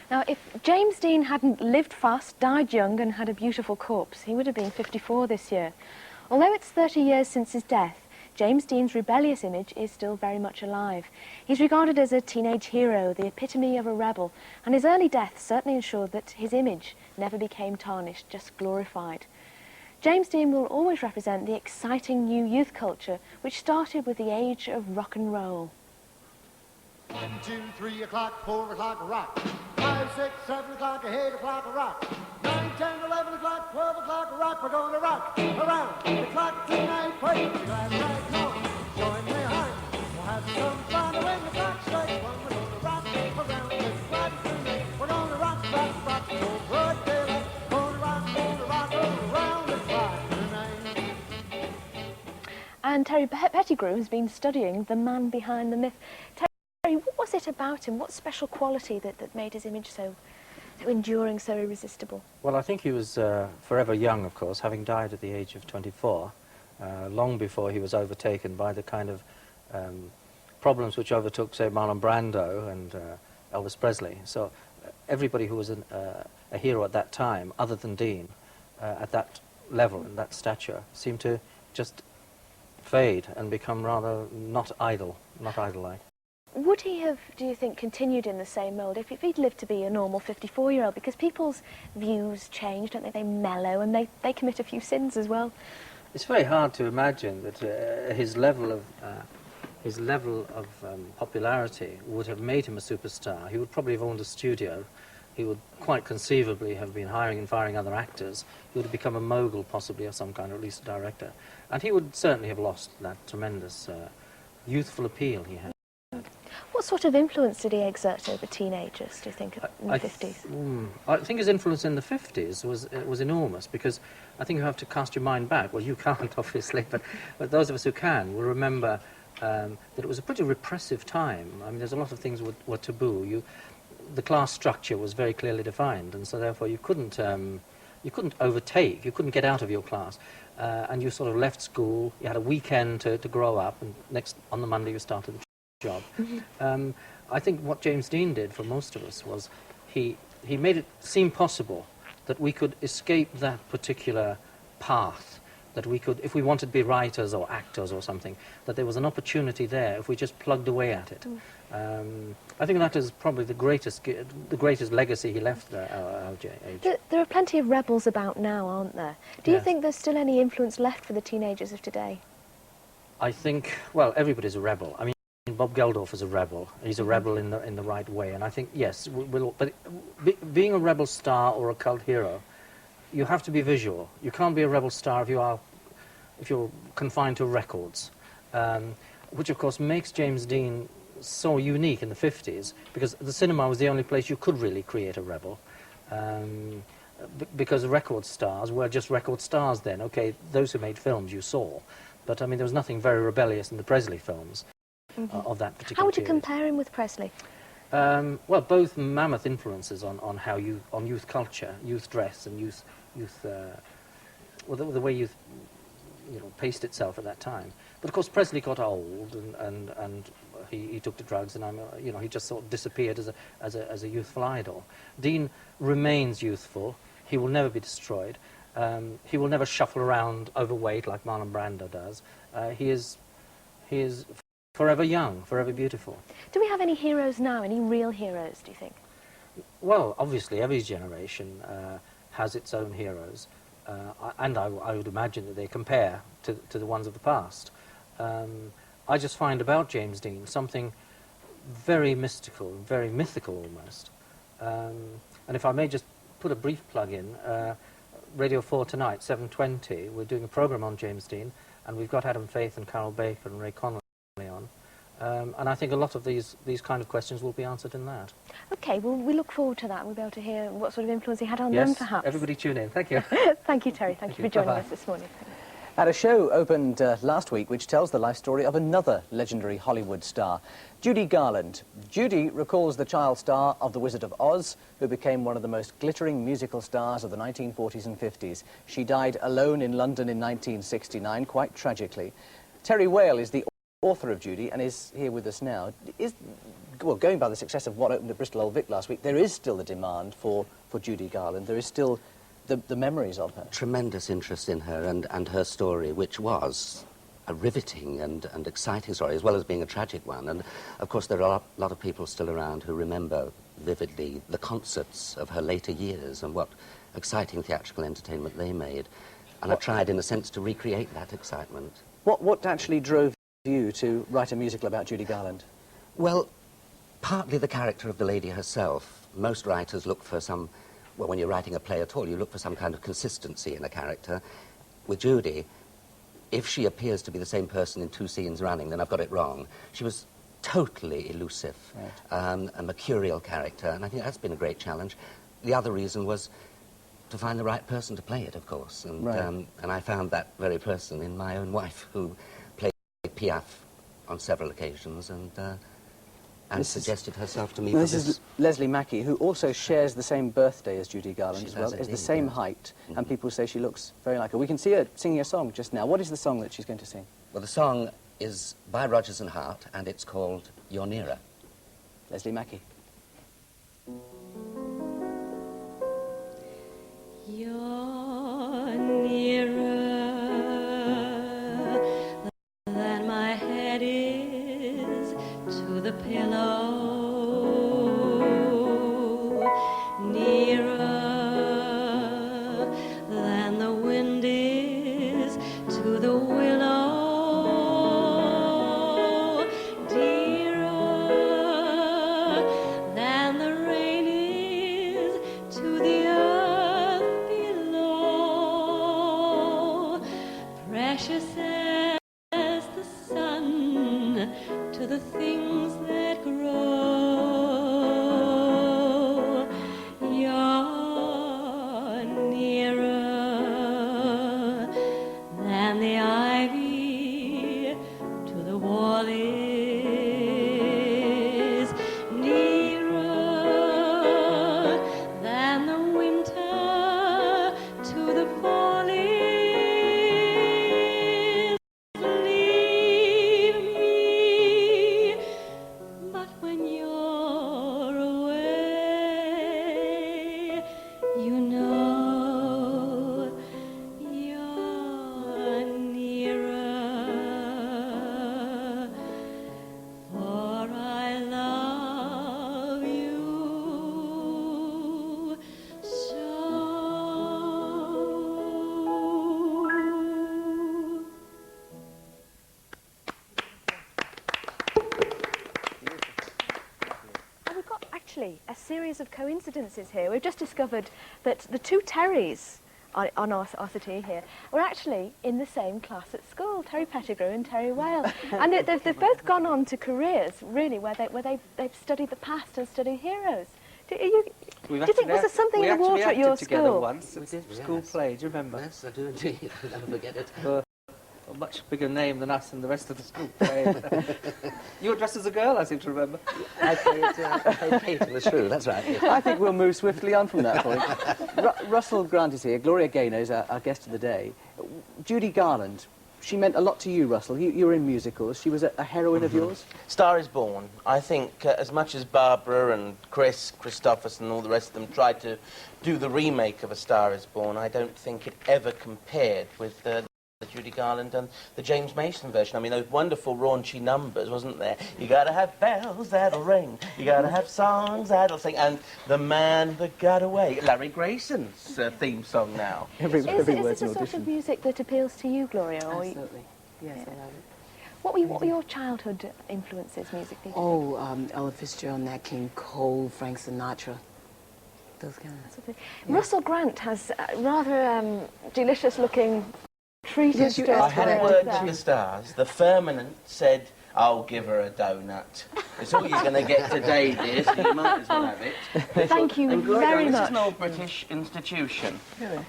Now, if James Dean hadn't lived fast, died young and had a beautiful corpse, he would have been 54 this year. Although it's 30 years since his death, James Dean's rebellious image is still very much alive. He's regarded as a teenage hero, the epitome of a rebel, and his early death certainly ensured that his image never became tarnished, just glorified. James Dean will always represent the exciting new youth culture which started with the age of rock and roll. 1, 2, 3 o'clock, 4 o'clock, rock. 5, 6, 7 o'clock, 8 o'clock, rock. 9, 10, 11 o'clock, 12 o'clock, rock. We're going to rock around the clock tonight. Put your glass right now. Join me hard. We'll have some fun when the clock strikes 1. We're going to rock around this clock tonight. We're going to rock, rock, rock till broad daylight. Going to rock around the clock tonight. And Terence Pettigrew has been studying the man behind the myth. What was it about him? What special quality that made his image so enduring, so irresistible? Well, I think he was forever young, of course, having died at the age of 24, long before he was overtaken by the kind of problems which overtook, say, Marlon Brando and Elvis Presley. So everybody who was a hero at that time, other than Dean, at that level and that stature, seemed to just fade and become rather not idol-like. Would he have, do you think, continued in the same mould if he'd lived to be a normal 54-year-old? Because people's views change, don't they? They mellow and they commit a few sins as well. It's very hard to imagine that his level of popularity would have made him a superstar. He would probably have owned a studio. He would quite conceivably have been hiring and firing other actors. He would have become a mogul, possibly, of some kind, or at least a director. And he would certainly have lost that tremendous youthful appeal he had. What sort of influence did he exert over teenagers, do you think, in the 50s? I think his influence in the 50s was enormous, because I think you have to cast your mind back. Well, you can't, obviously, but those of us who can will remember that it was a pretty repressive time. I mean, there's a lot of things were taboo. The class structure was very clearly defined, and so therefore you couldn't overtake, you couldn't get out of your class, and you sort of left school. You had a weekend to grow up, and on the Monday you started the job. I think what James Dean did for most of us was he made it seem possible that we could escape that particular path, that we could, if we wanted to be writers or actors or something, that there was an opportunity there if we just plugged away at it. I think that is probably the greatest legacy he left our age. There are plenty of rebels about now, aren't there? Do you think there's still any influence left for the teenagers of today? I think, well, everybody's a rebel. I mean, Bob Geldof is a rebel. He's a rebel in the right way, and I think, yes, but being a rebel star or a cult hero, you have to be visual. You can't be a rebel star if you're confined to records, which of course makes James Dean so unique in the 50s, because the cinema was the only place you could really create a rebel, because record stars were just record stars then. Okay, those who made films you saw, but I mean there was nothing very rebellious in the Presley films. Of that particular How would you period. compare him with Presley? Well, both mammoth influences on youth culture, youth dress, and well, the way youth paced itself at that time. But of course, Presley got old, and he took to drugs, and he just sort of disappeared as a youthful idol. Dean remains youthful. He will never be destroyed. He will never shuffle around overweight like Marlon Brando does. He is forever young, forever beautiful. Do we have any heroes now, any real heroes, do you think? Well, obviously, every generation has its own heroes, and I would imagine that they compare to the ones of the past. I just find about James Dean something very mystical, very mythical almost. And if I may just put a brief plug in, Radio 4 tonight, 7:20, we're doing a programme on James Dean, and we've got Adam Faith and Carol Baker and Ray Conley on. And I think a lot of these kind of questions will be answered in that. OK, well, we look forward to that. We'll be able to hear what sort of influence he had on them, perhaps. Yes, everybody tune in. Thank you. Thank you, Terry. Thank you for joining us this morning. And a show opened last week which tells the life story of another legendary Hollywood star, Judy Garland. Judy recalls the child star of The Wizard of Oz, who became one of the most glittering musical stars of the 1940s and 50s. She died alone in London in 1969, quite tragically. Terry Whale is the author of Judy and is here with us now. Well, going by the success of what opened at Bristol Old Vic last week, there is still the demand for Judy Garland. There is still the memories of her. Tremendous interest in her and her story, which was a riveting and exciting story, as well as being a tragic one. And, of course, there are a lot of people still around who remember vividly the concerts of her later years and what exciting theatrical entertainment they made. And I tried, in a sense, to recreate that excitement. What actually drove you to write a musical about Judy Garland? Well, partly the character of the lady herself. Most writers look for some, well, when you're writing a play at all, you look for some kind of consistency in a character. With Judy, if she appears to be the same person in 2 scenes running, then I've got it wrong. She was totally elusive, right. A mercurial character, and I think that's been a great challenge. The other reason was to find the right person to play it, of course, and, right. And I found that very person in my own wife, who played Piaf on several occasions, and suggested herself to me for this. This is Leslie Mackey, who also shares the same birthday as Judy Garland She as well, does is the indeed, same yes. height, and people say she looks very like her. We can see her singing a song just now. What is the song that she's going to sing? Well, the song is by Rodgers and Hart, and it's called You're Nearer. Leslie Mackey. You're nearer than my head is to the pillow, nearer than the wind is to the willow, dearer than the rain is to the earth below, precious as the sun to the things that grow. You're nearer than the ivy to the wall is, nearer than the winter to the fall is. Leave me, but when you're away, you know you're nearer, for I love you so. And we've got actually a series of coincidences here. We've just discovered that the two Terrys on our city here were actually in the same class at school, Terry Pettigrew and Terry Whale. And they've both gone on to careers, really, where they've studied the past and studied heroes. Do you think, was there something in the water at your together school? once. It was a school play, do you remember? Yes, I do indeed. I'll never forget it. A much bigger name than us and the rest of the school play. You were dressed as a girl, I seem to remember. I played Kate in the Shrew, that's right. Yes. I think we'll move swiftly on from that point. Russell Grant is here. Gloria Gaynor is our guest of the day. Judy Garland, she meant a lot to you, Russell. You were in musicals. She was a heroine of yours? Star is Born. I think as much as Barbara and Christophers and all the rest of them tried to do the remake of A Star is Born, I don't think it ever compared with the Judy Garland and the James Mason version. I mean, those wonderful raunchy numbers, wasn't there? You gotta have bells that'll ring, you gotta have songs that'll sing, and The Man That Got Away, Larry Grayson's theme song now. Every Is word's it an the sort audition. of music that appeals to you, Gloria? Or Absolutely. Yes, I love it. what were your childhood influences musically? Oh, Ella Fitzgerald, Nat King Cole, Frank Sinatra. Those kind of... Russell Grant has rather delicious-looking treat. Yes, I had a word to the stars. The firmament said, I'll give her a donut. It's all you're going to get today, dear, so you might as well have it. Thank you And Gloria, very this much. is an old British institution. Really?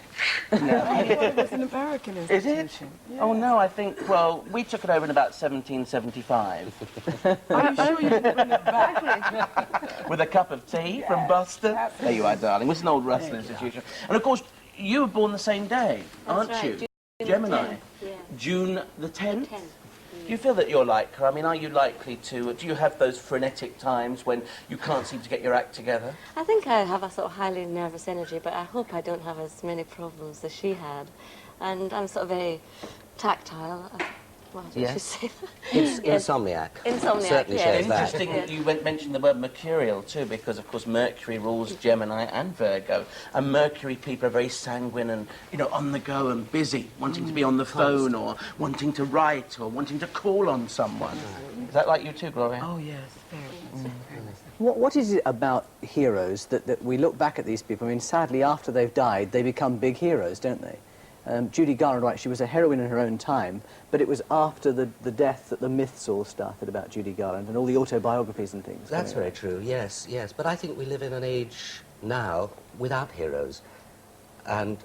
No. It was an American Is institution. it? Oh, no, I think, well, we took it over in about 1775. Are you sure you didn't bring it back? With a cup of tea from Boston. absolutely. There you are, darling. It's an old Russell institution. And, of course, you were born the same day, aren't you? Gemini. Yeah. June the 10th? Do you feel that you're like her? I mean, are you likely to... Do you have those frenetic times when you can't seem to get your act together? I think I have a sort of highly nervous energy, but I hope I don't have as many problems as she had. And I'm sort of very tactile. What did she say? Insomniac. Insomniac, Certainly yes. shares that. Interesting that you mentioned the word mercurial too, because of course Mercury rules Gemini and Virgo, and Mercury people are very sanguine and, you know, on the go and busy, wanting to be on the phone or wanting to write or wanting to call on someone. Is that like you too, Gloria? Oh, yes, very. What is it about heroes that we look back at these people? I mean, sadly, after they've died, they become big heroes, don't they? Judy Garland, right, she was a heroine in her own time, but it was after the death that the myths all started about Judy Garland and all the autobiographies and things. That's very true, yes, yes. But I think we live in an age now without heroes. And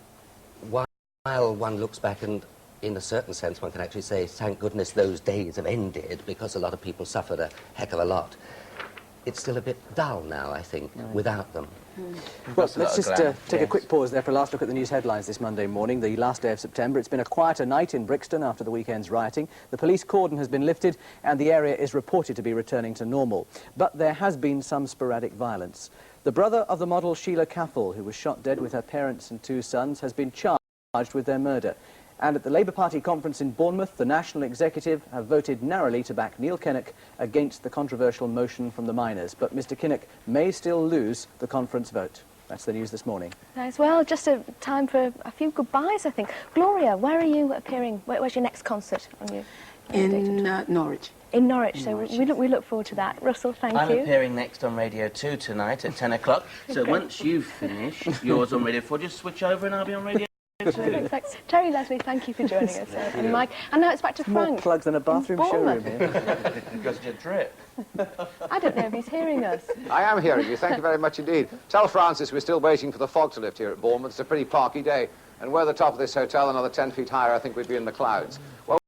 while one looks back and, in a certain sense, one can actually say, thank goodness those days have ended because a lot of people suffered a heck of a lot, it's still a bit dull now, I think, without them. Well, let's just take a quick pause there for a last look at the news headlines this Monday morning, the last day of September. It's been a quieter night in Brixton after the weekend's rioting. The police cordon has been lifted and the area is reported to be returning to normal. But there has been some sporadic violence. The brother of the model Sheila Caffel, who was shot dead with her parents and 2 sons, has been charged with their murder. And at the Labour Party conference in Bournemouth, the National Executive have voted narrowly to back Neil Kinnock against the controversial motion from the miners. But Mr Kinnock may still lose the conference vote. That's the news this morning. Nice. Well, just a time for a few goodbyes, I think. Gloria, where are you appearing? Where's your next concert on your In Norwich. In Norwich, so we look forward to that. Russell, thank you. I'm appearing next on Radio 2 tonight at 10 o'clock. So once you've finished yours on Radio 4, just switch over and I'll be on Radio 2. Thanks. Terry, Leslie, thank you for joining us. And Mike, and now it's back to Frank. More plugs than a bathroom showroom here. Because you drip. I don't know if he's hearing us. I am hearing you. Thank you very much indeed. Tell Francis we're still waiting for the fog to lift here at Bournemouth. It's a pretty parky day. And were the top of this hotel another 10 feet higher, I think we'd be in the clouds. Well,